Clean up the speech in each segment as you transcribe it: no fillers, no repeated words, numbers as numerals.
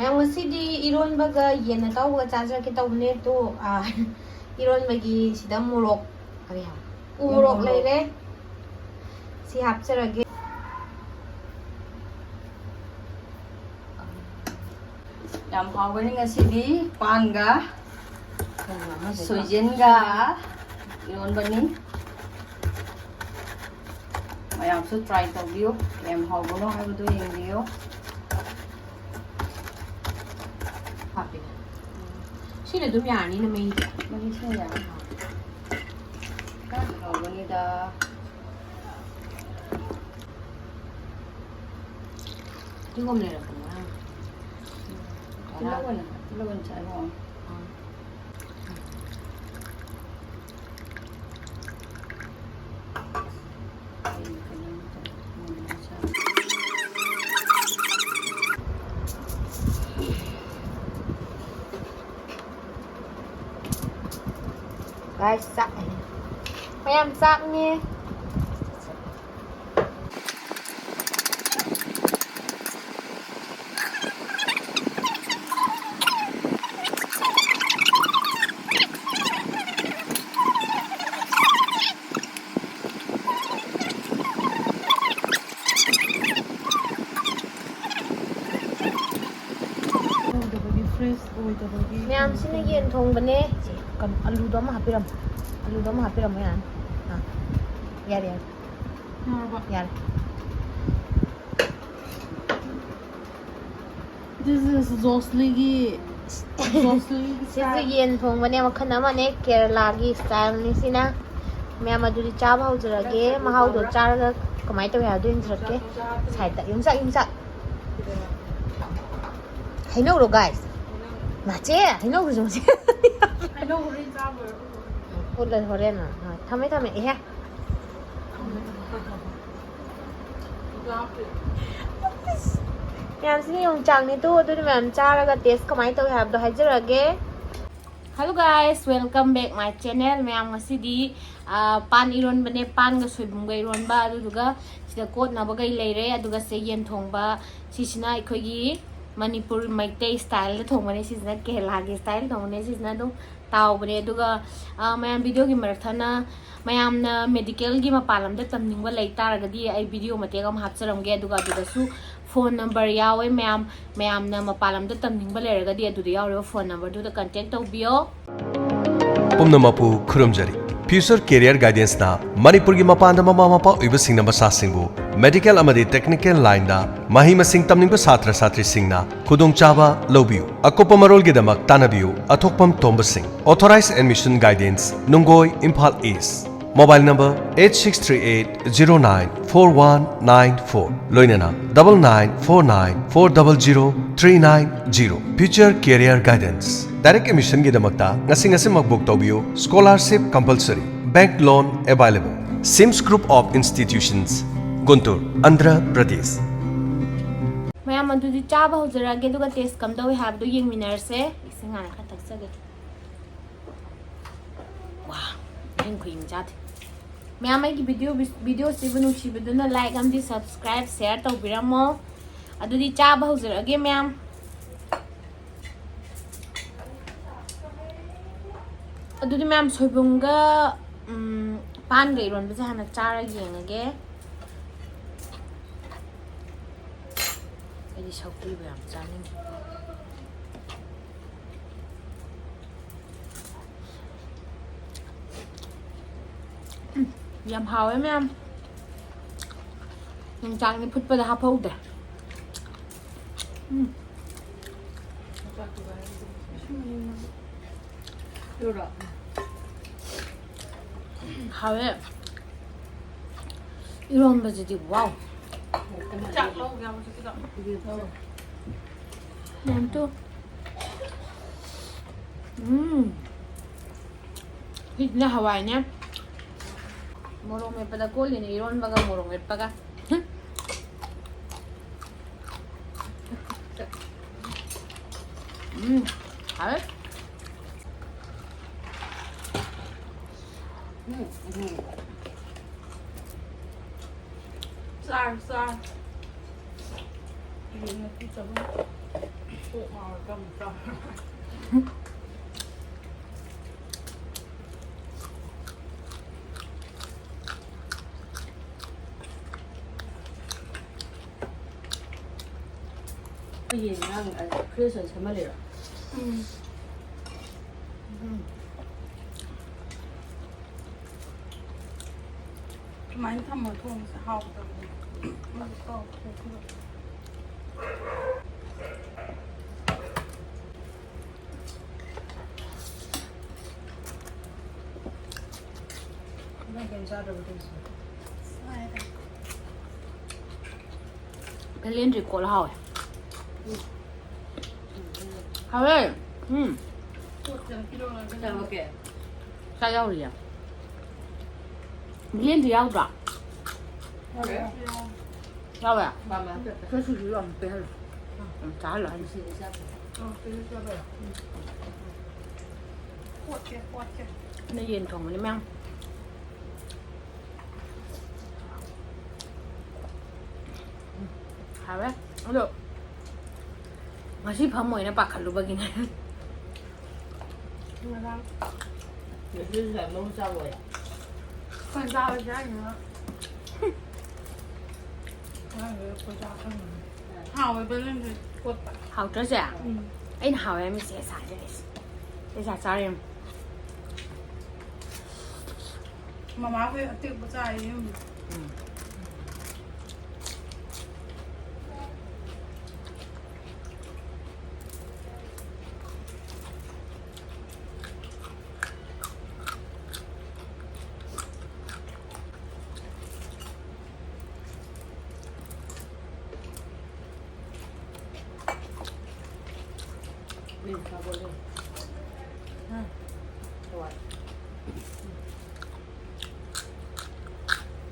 ꯉꯁꯤꯗꯤ ꯏꯔꯣꯟꯕꯒ ꯌꯦꯟꯅ ꯇꯧꯕꯒ ꯆꯥꯖꯔꯛꯀꯦ ꯇꯧꯕꯅꯦ ꯑꯗꯣ ꯏꯔꯣꯟꯕꯒꯤ ꯁꯤꯗ ꯃꯣꯔꯣꯛ ꯀꯔꯤ ꯍꯥꯏꯕ ꯎ ꯃꯣꯔꯣꯛ ꯂꯩꯔꯦ ꯁꯤ ꯍꯥꯞꯆꯔꯒꯦ ꯌꯥꯝ ꯍꯥꯎꯒꯅꯤ ꯉꯁꯤꯗꯤ ꯄꯥꯟꯒ ꯁꯣꯏꯖꯤꯟꯒ ꯏꯔꯣꯟꯕꯅꯤ ꯃꯌꯥꯝꯁꯨ ꯇ꯭ꯔꯥꯏ ꯇꯧꯕꯤꯌꯨ ꯌꯥꯝ ꯍꯥꯎꯕꯅꯣ ꯍꯥꯏꯕꯗꯨ ꯌꯦꯡꯕꯤꯌꯨ ꯍꯥꯞꯄꯦ ꯁꯤꯅ ꯑꯗꯨꯝ ꯌꯥꯔꯅꯤꯅ ꯃꯩꯗꯤ ꯃꯍꯤꯁꯤꯅ ꯌꯥꯝ ꯍꯥꯎꯒꯅꯤꯗ ꯇꯤꯡꯒꯣꯝ ꯂꯩꯔꯛꯄꯅꯦ ꯇꯤꯜꯍꯧ ꯆꯥꯏꯀꯣ guys ꯆꯥꯛ ꯃꯌꯥꯝ ꯆꯥꯛꯅꯦ ꯃꯌꯥꯝꯁꯤꯅ ꯌꯦꯟ ꯊꯣꯡꯕꯅꯦ ꯑꯂꯨꯗꯣ ꯑꯃ ꯍꯥꯞꯄꯤꯔꯝꯃꯣ ꯑꯂꯨꯗꯣ ꯑꯃ ꯍꯥꯞꯄꯤꯔꯝꯃꯣ ꯌꯥꯅꯤ ꯌꯥꯔꯦ ꯌꯥꯔꯦ This is Zosli's ꯁꯤꯁꯨ ꯌꯦꯟ ꯊꯣꯡꯕꯅꯦ ꯃꯈꯜ ꯑꯃꯅꯦ ꯀꯦꯔꯂꯥꯒꯤ ꯁ꯭ꯇꯥꯏꯜꯅꯤ ꯁꯤꯅ ꯃꯌꯥꯝ ꯑꯗꯨꯗꯤ ꯆꯥꯕ ꯍꯧꯖꯔꯒꯦ ꯃꯍꯥꯎꯗꯣ ꯆꯥꯔꯒ ꯀꯃꯥꯏꯅ ꯇꯧꯋꯤ ꯍꯥꯏꯕꯗꯣ ꯌꯦꯡꯖꯔꯛꯀꯦ ꯁꯥꯏꯗꯇ ꯌꯨꯝꯆꯥꯛ ꯍꯩꯅꯧꯔꯣ ꯒꯥꯏꯁ ꯃꯥꯆꯦ ꯍꯩꯅꯧꯔꯣ ꯃꯆꯦ ꯍꯣꯔꯦꯟ ꯊꯝꯃꯦ ꯏꯍꯦ ꯃꯌꯥꯝꯁꯤꯅ ꯌꯣꯡꯆꯥꯛꯅꯤ ꯇꯣ ꯑꯗꯨꯗꯤ ꯃꯌꯥꯝ ꯆꯥꯔꯒ ꯇꯦꯁ ꯀꯃꯥꯏꯅ ꯇꯧꯋꯤ ꯍꯥꯏꯕꯗꯣ ꯍꯥꯏꯖꯔꯛꯑꯒꯦ hello guys welcome back my channel ꯃꯌꯥꯝ ꯉꯁꯤꯗꯤ ꯄꯥꯟ ꯏꯔꯣꯟꯕꯅꯦ ꯄꯥꯟꯒ ꯁꯣꯏꯕꯨꯝꯒ ꯏꯔꯣꯟꯕ ꯑꯗꯨꯗꯨꯒ ꯁꯤꯗ ꯀꯣꯠꯅꯕꯒꯩ ꯂꯩꯔꯦ ꯑꯗꯨꯒ ꯁꯤ ꯌꯦꯟ ꯊꯣꯡꯕ ꯁꯤꯁꯤꯅ ꯑꯩꯈꯣꯏꯒꯤ ꯃꯅꯤꯄꯨꯔ ꯃꯩꯇꯩ ꯁ꯭ꯇꯥꯏꯜꯗ ꯊꯣꯡꯕꯅꯦ ꯁꯤꯁꯤꯅ ꯀꯦꯔꯂꯥꯒꯤ ꯁ꯭ꯇꯥꯏꯜ ꯊꯣꯡꯕꯅꯦ ꯁꯤꯁꯤꯅ ꯑꯗꯨꯝ ꯇꯥꯎꯕꯅꯦ ꯑꯗꯨꯒ ꯃꯌꯥꯝ ꯚꯤꯗꯤꯑꯣꯒꯤ ꯃꯔꯛꯊꯅ ꯃꯌꯥꯝꯅ ꯃꯦꯗꯤꯀꯦꯜꯒꯤ ꯃꯄꯥꯟ ꯂꯝꯗ ꯇꯝꯅꯤꯡꯕ ꯂꯩ ꯇꯥꯔꯒꯗꯤ ꯑꯩ ꯚꯤꯗꯤꯑꯣ ꯃꯇꯦꯛ ꯑꯃ ꯍꯥꯞꯆꯔꯝꯒꯦ ꯑꯗꯨꯒ ꯑꯗꯨꯗꯁꯨ ꯐꯣꯟ ꯅꯝꯕꯔ ꯌꯥꯎꯋꯦ ꯃꯌꯥꯝꯅ ꯃꯄꯥꯟ ꯂꯝꯗ ꯇꯝꯅꯤꯡꯕ ꯂꯩꯔꯒꯗꯤ ꯑꯗꯨꯗ ꯌꯥꯎꯔꯤꯕ ꯐꯣꯟ ꯅꯝꯕꯔꯗꯨꯗ ꯀꯟꯇꯦꯛ ꯇꯧꯕꯤꯌꯣ ꯄꯨꯝꯅꯃꯛꯄꯨ ꯈꯨꯔꯨꯝꯖꯔꯤ ꯐ꯭ꯌꯨꯆꯔ ꯀꯦꯔꯤꯌꯔ ꯒꯥꯏꯗꯦꯟꯁꯅ ꯃꯅꯤꯄꯨꯔꯒꯤ ꯃꯄꯥꯟꯗ ꯃꯃꯥ ꯃꯄꯥ ꯑꯣꯏꯕꯁꯤꯡꯅ ꯃꯆꯥꯁꯤꯡꯕꯨ ꯃꯦꯗꯤꯀꯦꯜ ꯑꯃꯗꯤ ꯇꯦꯛꯅꯤꯀꯦल ꯂꯥꯏꯟꯗ ꯃꯍꯩ ꯃꯁꯤꯡ ꯇꯝꯅꯤꯡꯕ ꯁꯥꯇ꯭ꯔ ꯁꯥꯇ꯭ꯔꯤꯁꯤꯡꯅ ꯈꯨꯗꯣꯡꯆꯥꯕ ꯂꯧꯕꯤꯌꯨ ꯑꯀꯨꯞꯄ ꯃꯔꯣꯜꯒꯤꯗꯃꯛ ꯇꯥꯟꯅꯕꯤꯌꯨ ꯑꯊꯣꯛꯄꯝ ꯇꯣꯝꯕ ꯁꯤꯡ ꯑꯣꯊꯣꯔꯥꯏꯖ ꯑꯦꯗꯃꯤꯁꯟ ꯒꯥꯏꯗꯦꯟꯁ ꯅꯨꯡꯒꯣꯏ ꯏꯝꯐꯥꯜ ꯏꯁ मोबाइल नंबर 8638094194 लोइनना 9949400390 future career guidance direct admission की दमकता ngasi बुक तौबियो scholarship compulsory bank loan available SIMS group of institutions Guntur Andhra Pradesh ma'am अदुदी चाबा होजरागे दुगा टेस्ट कम तौई हाबदो येंगमिनरसे इसिंग हाना खा तकसगे वाह इन क्रीम जात मैम आई की वीडियो सिबु नुसिबुदुना लाइक अमदी सब्सक्राइब शेयर तौबिरमो अदुदी चाबा होजरागे मैम अदुदी मैम सोइबुंगा पान गे इरोनबसे हाना चारा येंगगे ꯑꯩꯗꯤ ꯁꯧꯒ꯭ꯔꯤꯕꯨ ꯌꯥꯝ ꯆꯥꯅꯤꯡꯉꯤ ꯌꯥꯝ ꯍꯥꯎꯋꯦ ꯃꯌꯥꯝ ꯌꯣꯡꯆꯥꯛꯅꯤ ꯐꯨꯠꯄꯗ ꯍꯥꯞꯍꯧꯗꯦ 하회 이런 거지 와우 또 hitna hawa이냐 모롱 맵바다 꼴리네 이런 바가 모롱 맵바가 하회 쌀. 이게 뭐 ก็ยินนั่งเครื่องใช้มาเลยหรอ Meine Tomaten ist Haupt. Man kann auch. ไม่กินชาดูดิ ไปเรียนจีโก้แล้วเหรอเฮ้ยแต่โอเค ใช่要的呀เรียนจี要的要不呀爸妈这出去要不要咋了试一下那烟筒你们好呗好的masih pamoy na pakalo ba gina 也是在弄啥我呀看啥了家人了？好，我本来是我打。好这些啊哎好呀没写啥的这啥啥人妈妈会对不在意。เล่นคาร์บอนเลยสวัสดี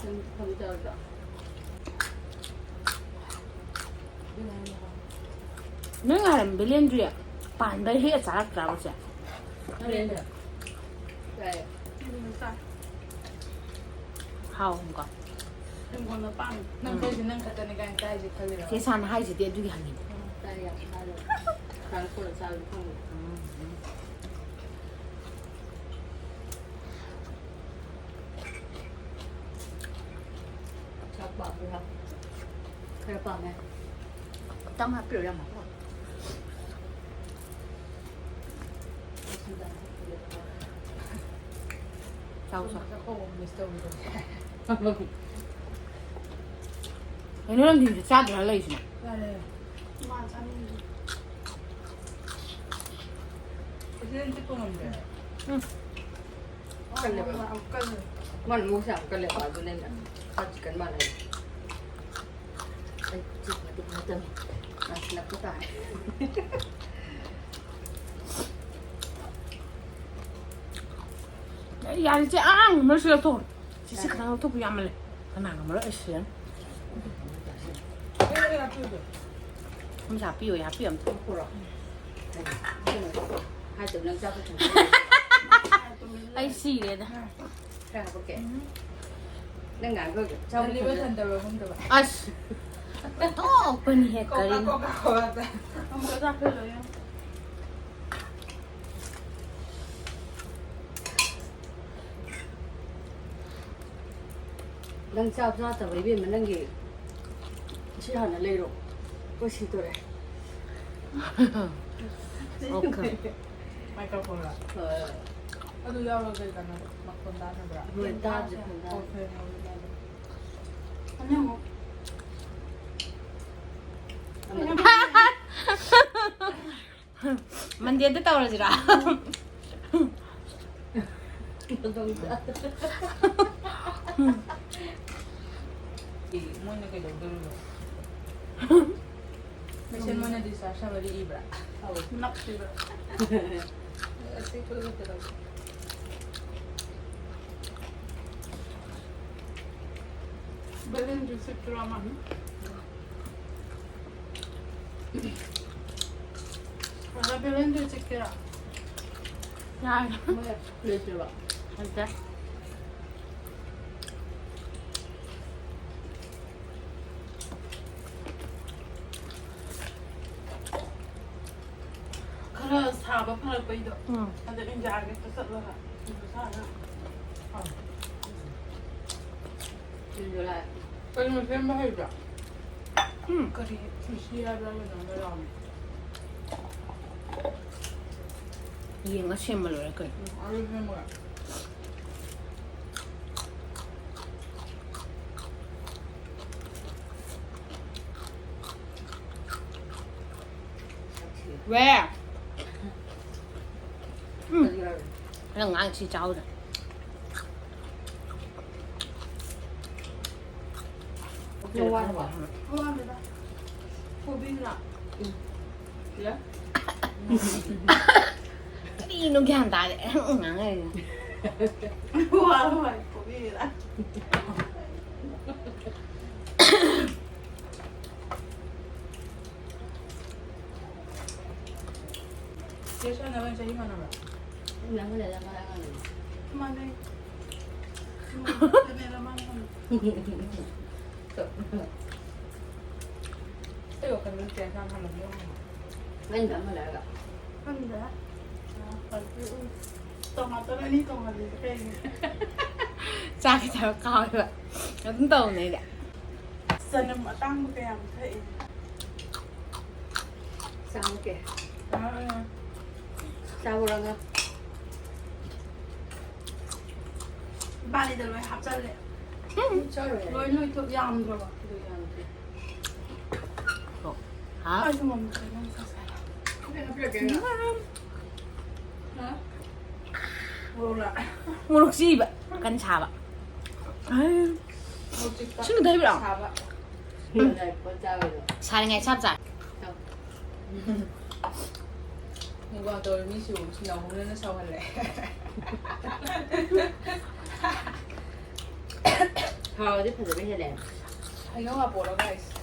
ฉันทำเจอจ้ะ 내가 밀린 주에 반대 해 잘할 줄 알았지 เล่นเถอะใช่ 好뭔가 เป็นคนละปั้งนั่งเคยสินั่งขัดในการใกล้สิเขาเลย 계산 하이지 때 두개 하긴 ได้อยากได้เลยครั้งคนชาลูกข้างชอบปากไหมครับเคยปากไหม 땅 필요량 많고 자우서 โอ้มิสเตอร์วิโด 얘네랑 진짜 짜들 할래 있으나 ได้เลยมาฉันเล่นที่ตัวมันเลยกันเลยเอากันเลย มันมูสังกันเลยป่ะตัวนี้นะเขาจิกันมาเลยไอ้จิกมาติดมาเติมมาสลับก็ตาย 야 이제 앙 멀시가 또 지시 그냥 또 부야말래 그냥 뭐라 애쉬 เอ้ยเราพูดเลย हम사 비요 야 비염 พูดหรอให้ตัวนึงเจ้าก็ถึง 아이씨 이래다 แค่โอเคเรื่องงานก็เจ้า อันนี้ ไม่ ก็ ถึง ทันเดอร์คงจะแบบ 아씨 또 뻔히 헷갈리네 มันก็จะขึ้นเลย เรื่องเจ้าเจ้าแต่ไม่เป็นมันเรื่องกี่ชื่อหันอะไรหรอกก็ชื่อตัวไหน 오케이 ไมโครโฟนละก็ดูยาวเลยกันนะมักคนด้านนั้นละ เหมือนตาจะคนได้ โอเคเอาเลยได้เลยอันนี้มั้ง 만디한테 떨어지라 ต้องอีก มันยังไงเดี๋ยวดูเลยไม่ใช่มันยังดีซ่าชาบรีอีบระนับสิบระติดตัวก็ได้เบลนดูสิตัวมันอะไรเบลนดูสิกระ 야 เลือดจะแบบ 안돼 ꯈꯔ ꯁꯥꯕ ꯐꯔꯛꯄꯩꯗꯣ ꯎꯝ ꯑꯗ ꯏꯟꯖꯥꯔꯒꯦꯠꯇ ꯆꯠꯂꯒ ꯁꯥꯅ ꯀꯩꯅꯣ ꯁꯦꯝꯕ ꯍꯩꯕ꯭ꯔꯥ ꯀꯔꯤ ꯁꯨꯁꯤ ꯍꯥꯏꯕ꯭ꯔꯥ ꯀꯩꯅꯣꯝꯗ ꯌꯥꯎꯅꯤ ꯌꯦꯡꯉ ꯁꯦꯝꯕ ꯂꯣꯏꯔꯦ ꯀꯩ ꯑꯗꯨ ꯁꯦꯝꯃꯒ 왜? 그냥 앙치 짜오자. 좋아하는 거. 좋아합니다. 고비나. 그래? 이놈이 한다. 응, 좋아하는 고비나. 예전에 왜 이만 하면? 그냥 그래 내가 말하는 그만해. 그만해. 이거 근데 계산하면 뭐? 맨 남을 내가. 한데. tomato này tomato cái 짜게 잘 까요. 연다 오네. sân mà tăng một cái làm thế Sao kìa. đó Sao rồi nghe. ba đi từ loại hấp chân lệ Sao rồi. lôi thuộc yam rồi 아, ai không làm cái nó sao sao hả rồi lại 모록 씨바. 간 잡아. 아유, một chiếc tóc 친구 대비랑. xà vậy Này con sao rồi. 사랑해 잡자. 이거 너 미시 오시 나 오늘은 샤워할래 Thôi chứ phải rồi bây giờ đẹp. 이거 봐 뭐라고 했어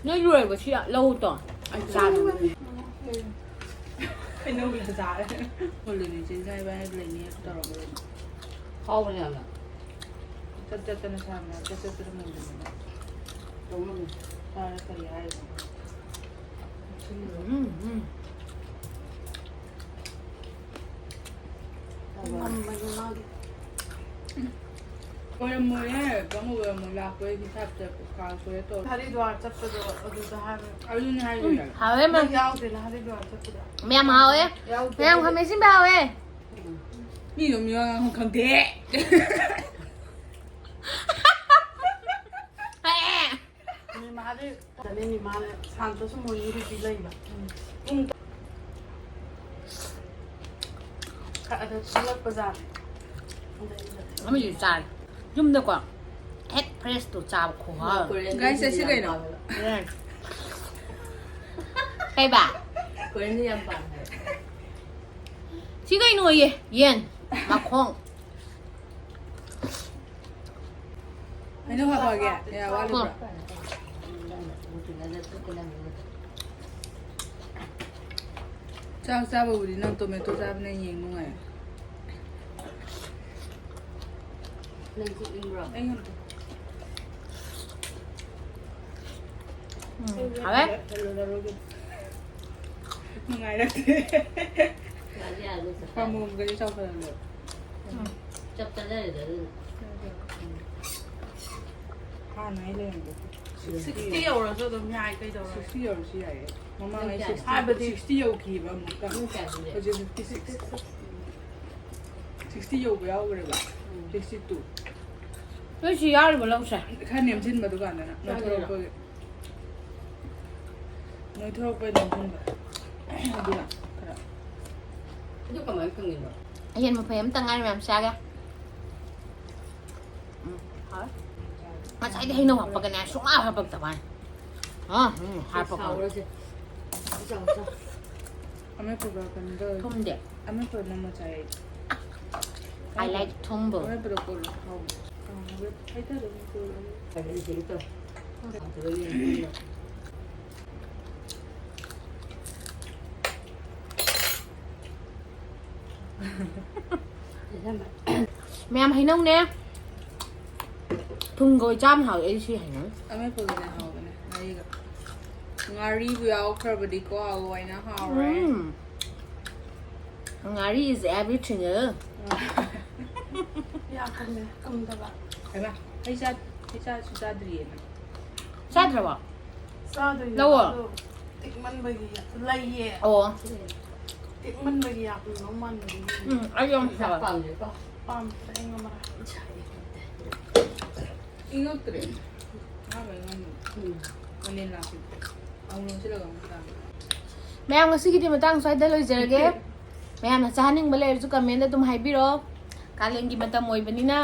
너 이거 뭐 치야? lâu rồi. 짠. cái nâu là giả đấy một lần trên dây ba lần này tao rồi Khô này là. chất chất nó sao mà chất chất nó mình Đúng rồi. à cái gì ai 오랜만에 너무 오랜만에 라고에 기타를 가서에 또 다리도 안 잡혀도 어디서 하는 알루니 하이를 하웨만. 야우들 하리도 안 잡혀도 mèm hawe. mèm không mấy xin bao ấy. 니 놈이랑 한 건데 니 말을 니 말을 산도서 뭐 일이 빌려이다 가다 실력 보자 nó mới gì xài giúp được quả express tổ chào của Guys, sẽ cái nào? cây bà Quên đi ăn bằng. chỉ cái nồi gì yên mà không 아니 화박이야 야 와리 어. 짝 잡아 우리는 토마토 잡는 예능이야 Nên chị im rồi. anh 하웨 ngày đó Là ra luôn sạch. qua mồm cái sau phần được Chấp cho đây để. hai này lên 60 rồi cho tôi nhai cây đầu 60 rồi gì vậy mama này 60 rồi kỳ mà một cầm Không kẹt gì. 어제 56 60 rồi béo rồi bạn 62 cái gì ăn mà lâu xài khá niềm tin mà tôi cảm thấy nói thôi bây niềm tin vậy đi nào Chứ còn mấy con gì nữa. yên mà phải em tăng ăn làm sao ra mà sai đi đâu học bậc này xuống ao học bậc tập bài hai bậc Sau đó chứ. Sau sau. 아메 프로 근데 không đẹp 아메 프로 너무 잘 I like tumble 아메 프로 걸 하고 왜 하이터를 그 Phải để chị tôi. Tự nhiên. mẹ em thấy nông nè thùng gồi trăm hỏi ấy suy hành 아메 프로 그냥 하고 그냥 나이가 ꯉꯥꯔꯤꯕꯨ ꯌꯥꯎꯈ꯭ꯔꯕꯗꯤꯀꯣ ꯑꯣꯏꯅ อื ꯍꯥꯎꯔꯦ ม ngari is everything อยากกินเลยกินแต่ละ ꯍꯥꯏꯕ ꯑꯩ ꯆꯥꯁꯨ ꯆꯥꯗ꯭ꯔꯤꯌꯦꯅ ꯆꯥꯗ꯭ꯔꯕꯣ ซาดูอยู่ แล้วเหรอ ติดมันไปกี่ไรเย่ โอ้ ติดมันไปกี่อยากกินน้ำมันไปกี่ อืมอายอม จับ ค่ะ ปังเลยป่ะ ปั๊มแต่เองก็มา ใช่ 이것들이 하면 언니 나한테 아무런 싫어가 못다 แม่งสิกิติมาตั้งไฟได้เลยเจอเกแม่นะจานึงมาเลยจุกเมนได้ตุ้มไฮบิโรการเล่นกินมาตะมวยแบบนี้นะ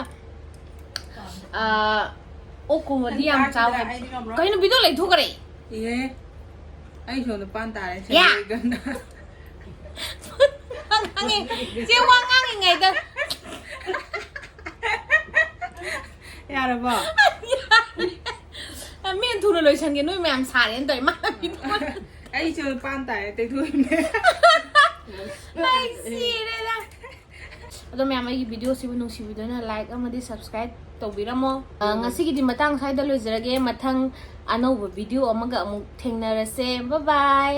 โอ้กูมาเดียมเจ้าก็ยังบิโดเลยทุกอะไร 이게 아니 저는 빤따래 야! 이건 ว่างงั้งเจ้าว่างงั้งยังไงเด้อ 야라봐 เมียนทุนเลยฉันกันด้วยแม่สาเรียนต่อยมากพี่ทุก 아니 저는 빤따래 대두인데 ไม่สิเลยนะแล้วแม่มาอีวิดีโอสิวันนึงสิวิดีโอนะไลค์เอามาดิ subscribe ตัววิรามองั้นสิกิติมาตั้งไฟได้เลยเจอเกมาทั้งอันนู้นวิดีโอมากับมุกเทงนาร์เซ่บ๊ายบาย